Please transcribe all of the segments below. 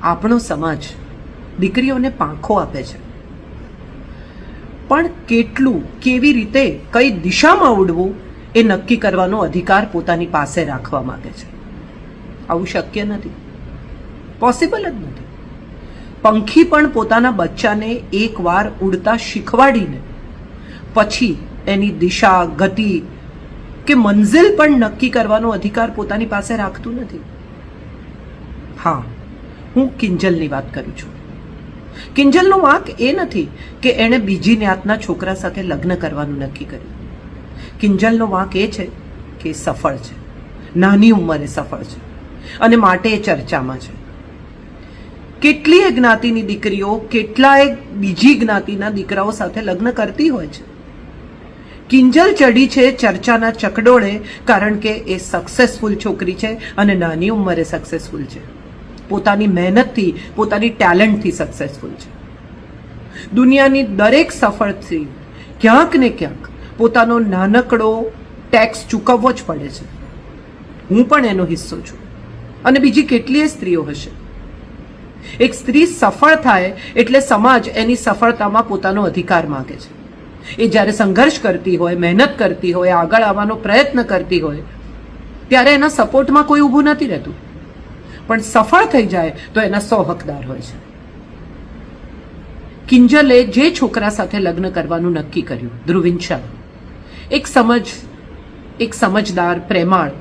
આપણો સમાજ દીકરીઓને પાંખો આપે છે, પણ કેટલું, કેવી રીતે, કઈ દિશામાં ઉડવું એ નક્કી કરવાનો અધિકાર પોતાની પાસે રાખવા માંગે છે. આવું શક્ય નથી, પોસિબલ જ નથી. પંખી પણ પોતાના બચ્ચાને એકવાર ઉડતા શીખવાડીને પછી એની દિશા, ગતિ કે મંઝિલ પણ નક્કી કરવાનો અધિકાર પોતાની પાસે રાખતું નથી. હા, હું કિંજલની વાત કરું છું. કિંજલનો વાંક એ નથી કે એણે બીજી જ્ઞાતના છોકરા સાથે લગ્ન કરવાનું નક્કી કર્યું. કિંજલનો વાંક એ છે કે સફળ છે, નાની ઉંમરે સફળ છે અને માટે એ ચર્ચામાં છે. કેટલીય જ્ઞાતિની દીકરીઓ કેટલાય બીજી જ્ઞાતિના દીકરાઓ સાથે લગ્ન કરતી હોય છે. કિંજલ ચડી છે ચર્ચાના ચકડોળે કારણ કે એ સક્સેસફુલ છોકરી છે અને નાની ઉંમરે સક્સેસફુલ છે. પોતાની મહેનતથી, પોતાની ટેલેન્ટથી સક્સેસફુલ છે. દુનિયાની દરેક સફળ સ્ત્રી ક્યાંક ને ક્યાંક પોતાનો નાનકડો ટેક્સ ચૂકવવો જ પડે છે. હું પણ એનો હિસ્સો છું અને બીજી કેટલીય સ્ત્રીઓ હશે. એક સ્ત્રી સફળ થાય એટલે સમાજ એની સફળતામાં પોતાનો અધિકાર માંગે છે. એ જ્યારે સંઘર્ષ કરતી હોય, મહેનત કરતી હોય, આગળ આવવાનો પ્રયત્ન કરતી હોય ત્યારે એના સપોર્ટમાં કોઈ ઊભું નથી રહેતું, પણ સફળ થઈ જાય તો એના 100 હકદાર હોય છે. કિંજલે જે છોકરા સાથે લગ્ન કરવાનું નક્કી કર્યું, ધ્રુવિન શાહ, એક સમજદાર, પ્રેમાળ,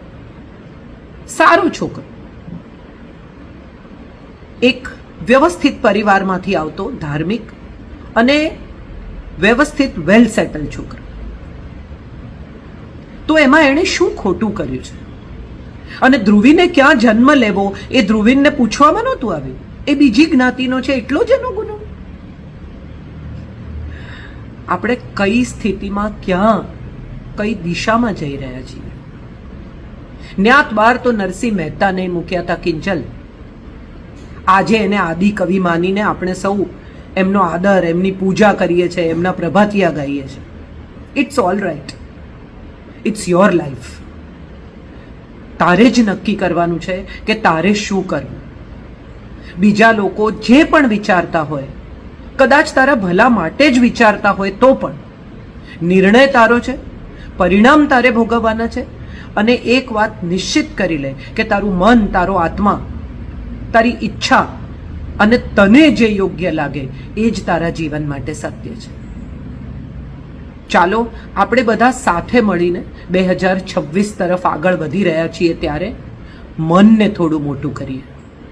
સારો છોકરો, એક વ્યવસ્થિત પરિવારમાંથી આવતો, ધાર્મિક અને વ્યવસ્થિત, વેલ સેટલ છોકરો. તો એમાં એણે શું ખોટું કર્યું છે? અને ધ્રુવીને ક્યાં જન્મ લેવો એ ધ્રુવીનને પૂછવામાં નહોતું આવ્યું. એ બીજી જ્ઞાતિનો છે એટલો જ એનો ગુનો. આપણે કઈ સ્થિતિમાં, ક્યાં, કઈ દિશામાં જઈ રહ્યા છીએ? જ્ઞાત બાર તો નરસિંહ મહેતાને મૂક્યા હતા કિંજલ. આજે એને આદિ કવિ માનીને આપણે સૌ એમનો આદર, એમની પૂજા કરીએ છીએ, એમના પ્રભાતિયા ગાઈએ છીએ. It's all right, it's your life. તારે જ નક્કી કરવાનું છે કે તારે શું કરવું. બીજા લોકો જે પણ વિચારતા હોય, કદાચ તારા ભલા માટે જ વિચારતા હોય તો પણ નિર્ણય તારો છે, પરિણામ તારે ભોગવવાના છે. અને એક વાત નિશ્ચિત કરી લે કે તારું મન, તારો આત્મા, તારી ઈચ્છા અને તને જે યોગ્ય લાગે એ જ તારા જીવન માટે સત્ય છે. ચાલો આપણે બધા સાથે મળીને 2026 તરફ આગળ વધી રહ્યા છીએ ત્યારે મનને થોડું મોટું કરીએ.